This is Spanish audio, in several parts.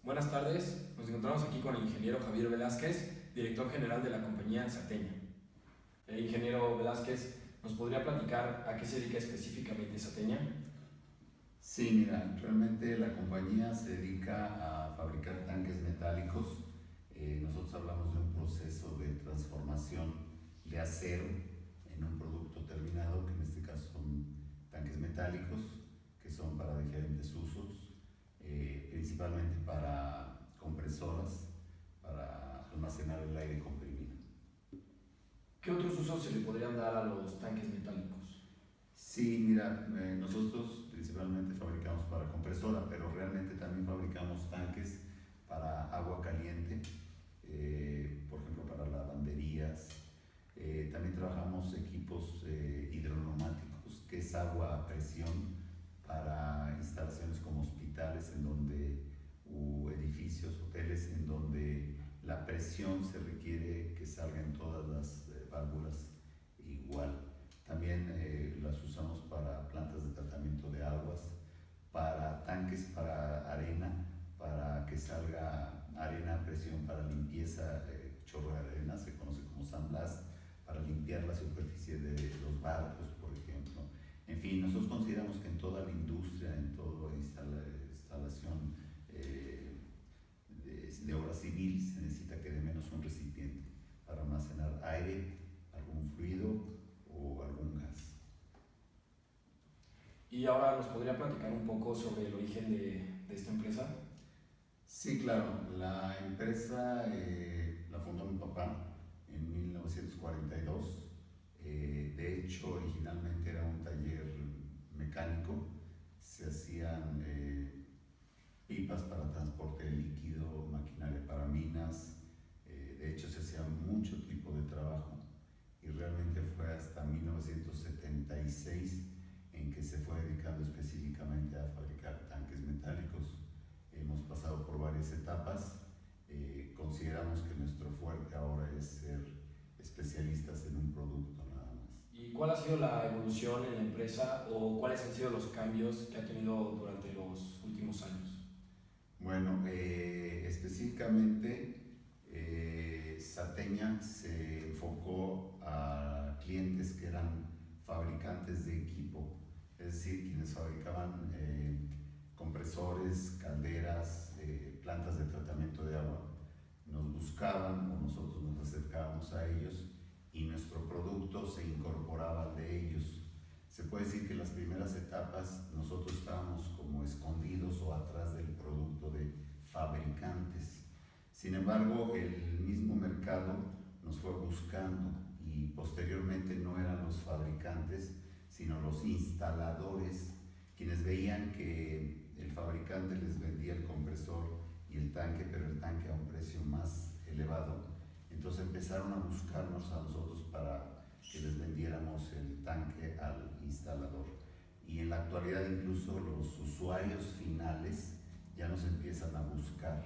Buenas tardes, nos encontramos aquí con el ingeniero Javier Velázquez, director general de la compañía Sateña. El ingeniero Velázquez, ¿nos podría platicar a qué se dedica específicamente Sateña? Sí, mira, realmente la compañía se dedica a fabricar tanques metálicos. Nosotros hablamos de un proceso de transformación de acero en un producto terminado, que en este caso son tanques metálicos, que son para diferentes usos, principalmente para compresoras, para almacenar el aire comprimido. ¿Qué otros usos se le podrían dar a los tanques metálicos? Sí, mira, nosotros principalmente fabricamos para compresora, pero realmente también fabricamos tanques para agua caliente, por ejemplo para lavanderías. También trabajamos equipos hidroneumáticos, que es agua a presión para instalaciones como hospitales u edificios, hoteles, en donde la presión se requiere que salgan todas las válvulas igual. También las usamos para plantas de tratamiento de aguas, para tanques para arena, para que salga arena a presión para limpieza, chorro de arena, se conoce como sandblast, para limpiar la superficie de los barcos, por ejemplo. En fin, nosotros consideramos que en toda la industria, en toda instalación de obra civil, se necesita que de menos un recipiente para almacenar aire, algún fluido o algún gas. Y ahora nos podría platicar un poco sobre el origen de esta empresa. Sí, claro, la empresa la fundó mi papá en 1942. De hecho, originalmente era un taller mecánico, se hacían pipas para transporte de líquido, maquinaria para minas. De hecho, se hacía mucho tipo de trabajo, y realmente fue hasta 1976 en que se fue dedicando específicamente a fabricar tanques metálicos. Hemos pasado por varias etapas. Consideramos que nuestro fuerte ahora es ser especialistas en un producto nada más. ¿Y cuál ha sido la evolución en la empresa o cuáles han sido los cambios que ha tenido durante los últimos años? Bueno, específicamente Sateña se enfocó a clientes que eran fabricantes de equipo, es decir, quienes fabricaban compresores, calderas, plantas de tratamiento de agua. Nos buscaban o nosotros nos acercábamos a ellos y nuestro producto se incorporaba al de ellos. Se puede decir que en las primeras etapas nosotros estábamos como escondidos o atrás del producto de fabricantes. Sin embargo, el mismo mercado nos fue buscando y posteriormente no eran los fabricantes, sino los instaladores, quienes veían que el fabricante les vendía el compresor y el tanque, pero el tanque a un precio más elevado. Entonces empezaron a buscarnos a nosotros para que les vendiéramos el tanque al instalador. Y en la actualidad incluso los usuarios finales ya nos empiezan a buscar.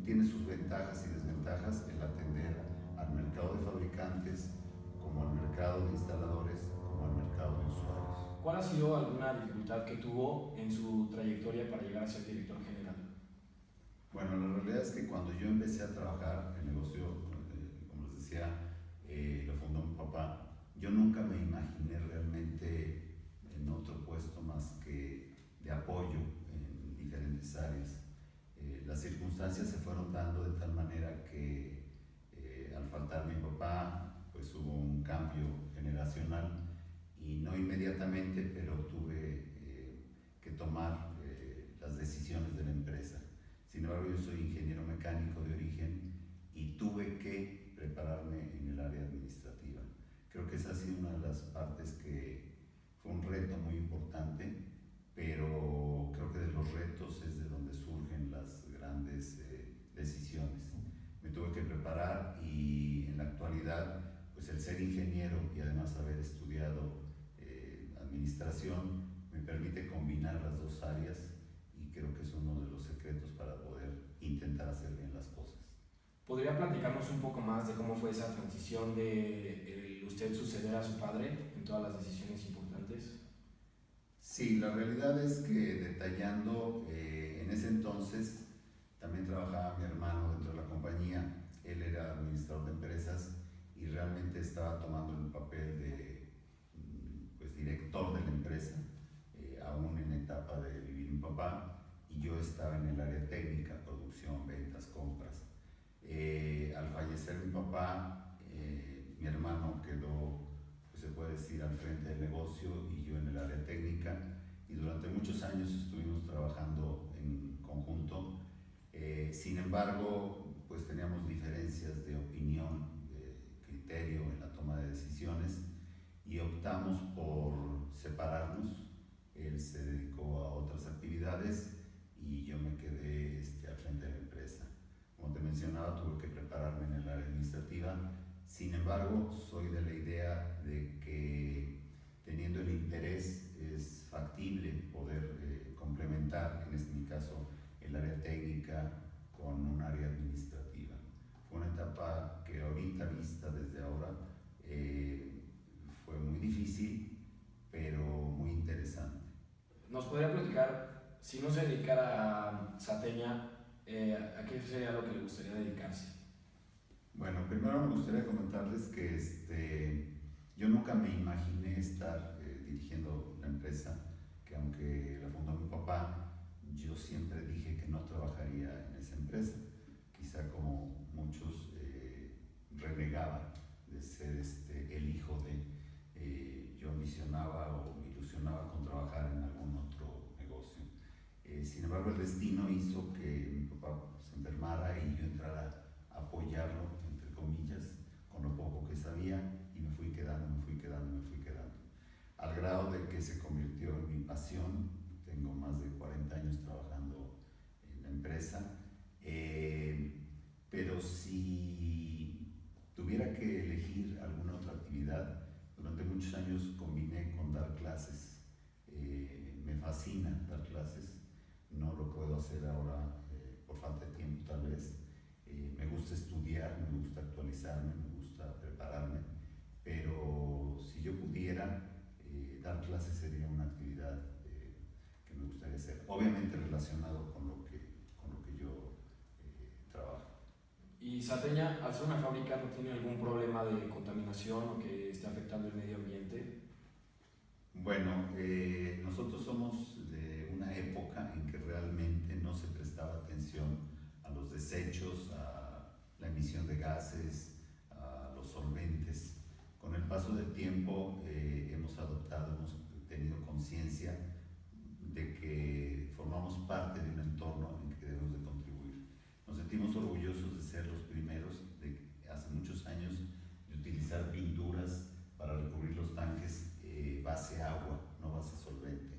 Tiene sus ventajas y desventajas el atender al mercado de fabricantes, como al mercado de instaladores, como al mercado de usuarios. ¿Cuál ha sido alguna dificultad que tuvo en su trayectoria para llegar a ser director general? Bueno, la realidad es que cuando yo empecé a trabajar, el negocio, como les decía, lo fundó mi papá. Yo nunca me imaginé realmente en otro puesto más que de apoyo en diferentes áreas. Las circunstancias se fueron dando de tal manera que al faltar mi papá, pues hubo un cambio generacional, y no inmediatamente, pero tuve que tomar las decisiones de la empresa. Sin embargo, yo soy ingeniero mecánico de origen y tuve que prepararme en el área administrativa. Creo que esa ha sido una de las partes que fue un reto muy importante, pero creo que de los retos es de donde surgen las grandes decisiones. Me tuve que preparar, y en la actualidad, pues el ser ingeniero y además haber estudiado administración me permite combinar las dos áreas, y creo que es uno de los secretos para poder intentar hacer bien las cosas. ¿Podría platicarnos un poco más de cómo fue esa transición de usted suceder a su padre en todas las decisiones importantes? Sí, la realidad es que detallando, en ese entonces también realmente estaba tomando el papel de pues, director de la empresa, aún en etapa de vivir mi papá, y yo estaba en el área técnica, producción, ventas, compras. Al fallecer mi papá, mi hermano quedó, pues se puede decir, al frente del negocio y yo en el área técnica, y durante muchos años estuvimos trabajando en conjunto. Sin embargo, pues teníamos diferencias de opinión, de criterio en la toma de decisiones, y optamos por separarnos. Él se dedicó a otras actividades y yo me quedé al frente de la empresa. Como te mencionaba, tuve que prepararme en el área administrativa. Sin embargo, soy de la idea de que teniendo el interés es factible poder complementar, en mi caso, el área técnica con un área administrativa. Fue una etapa que ahorita vista desde ahora fue muy difícil, pero muy interesante. ¿Nos podría platicar, si no se dedicara a Sateña, a qué sería lo que le gustaría dedicarse? Bueno, primero me gustaría comentarles que yo nunca me imaginé estar dirigiendo la empresa, que aunque la fundó mi papá, yo siempre dije que no trabajaría en esa empresa. Quizá como muchos renegaba de ser el hijo de, yo ambicionaba o me ilusionaba con trabajar en algún otro negocio. Sin embargo, el destino hizo que mi papá se enfermara y yo entrara a apoyarlo, entre comillas, con lo poco que sabía, y me fui quedando, al grado de que se convirtió en mi pasión. Tengo más de 40 años trabajando en la empresa, pero si tuviera que elegir alguna otra actividad, durante muchos años combiné con dar clases. Me fascina dar clases, no lo puedo hacer ahora por falta de tiempo tal vez. Me gusta estudiar, me gusta actualizarme, me gusta prepararme, pero si yo pudiera, dar clases sería una actividad que me gustaría hacer, obviamente relacionado con lo que yo trabajo. ¿Y Sateña, al ser una fábrica, no tiene algún problema de contaminación o que esté afectando el medio ambiente? Bueno, nosotros somos de una época en que realmente no se prestaba atención a los desechos, a la emisión de gases, a los solventes. Con el paso del tiempo hemos tenido conciencia de que formamos parte de un entorno en que debemos de contribuir. Nos sentimos orgullosos de ser los primeros, hace muchos años, de utilizar pinturas para recubrir los tanques base agua, no base solvente.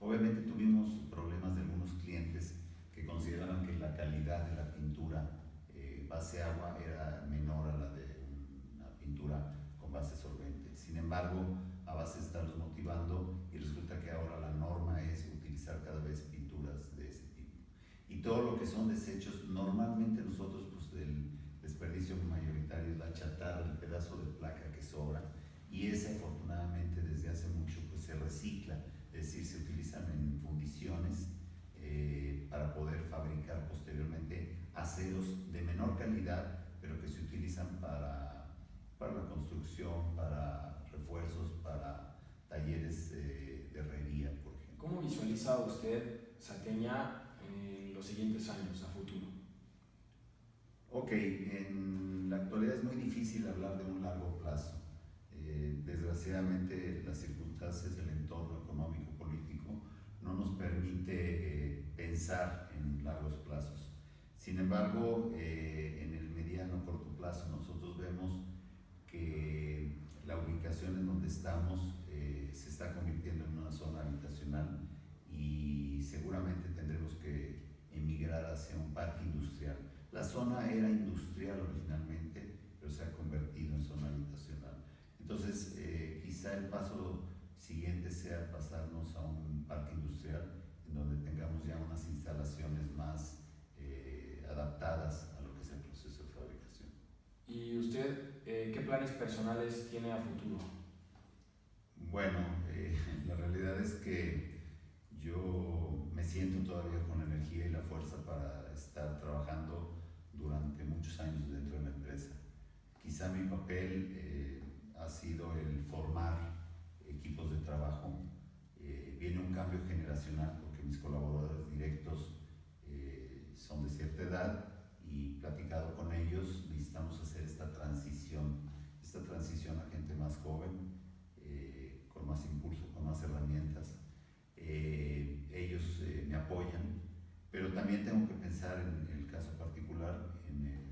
Obviamente tuvimos problemas de algunos clientes que consideraban que la calidad de la pintura base agua era menor a la de una pintura con base solvente. Sin embargo, a base de estarlos motivando, y resulta que ahora la norma es utilizar cada vez pinturas de ese tipo. Y todo lo que son desechos, normalmente nosotros, pues el desperdicio mayoritario es la chatarra, el pedazo de placa que sobra, y ese afortunadamente desde hace mucho pues se recicla, es decir, se utilizan en fundiciones para poder fabricar posteriormente aceros de menor calidad, pero que se utilizan para la construcción, para refuerzos, para talleres de herrería, por ejemplo. ¿Cómo visualiza usted Sateña en los siguientes años, a futuro? Ok, en la actualidad es muy difícil hablar de un largo plazo. Desgraciadamente las circunstancias del entorno económico político no nos permite pensar en largos plazos. Sin embargo, en el mediano corto plazo nosotros vemos que la ubicación en donde estamos se está convirtiendo en una zona habitacional, y seguramente tendremos que emigrar hacia un parque industrial. La zona era industrial originalmente, pero se ha convertido en zona habitacional. Entonces, quizá el paso siguiente sea pasarnos a un parque industrial en donde tengamos ya unas instalaciones más adaptadas a lo que es el proceso de fabricación. ¿Y usted qué planes personales tiene a futuro? Bueno, la realidad es que yo me siento todavía con la energía y la fuerza para estar trabajando durante muchos años dentro de la empresa. Quizá mi papel sido el formar equipos de trabajo. Viene un cambio generacional porque mis colaboradores directos son de cierta edad y platicado con ellos necesitamos hacer esta transición a gente más joven, con más impulso, con más herramientas. Ellos me apoyan, pero también tengo que pensar en el caso particular en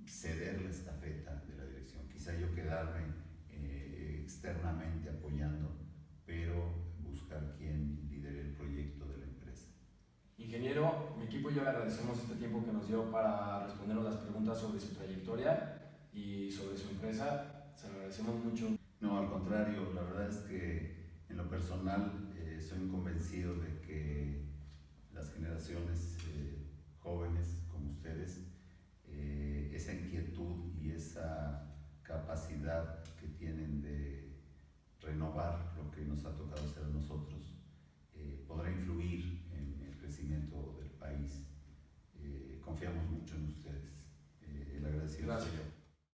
ceder la estafeta de la dirección. Quizá yo quedarme externamente apoyando, pero buscar quien lidere el proyecto de la empresa. Ingeniero, mi equipo y yo le agradecemos este tiempo que nos dio para respondernos las preguntas sobre su trayectoria y sobre su empresa. Se lo agradecemos mucho. No, al contrario, la verdad es que en lo personal soy convencido de que las generaciones jóvenes como ustedes, esa inquietud y esa capacidad que tienen de renovar lo que nos ha tocado hacer a nosotros, podrá influir en el crecimiento del país. Confiamos mucho en ustedes. El agradecido soy yo.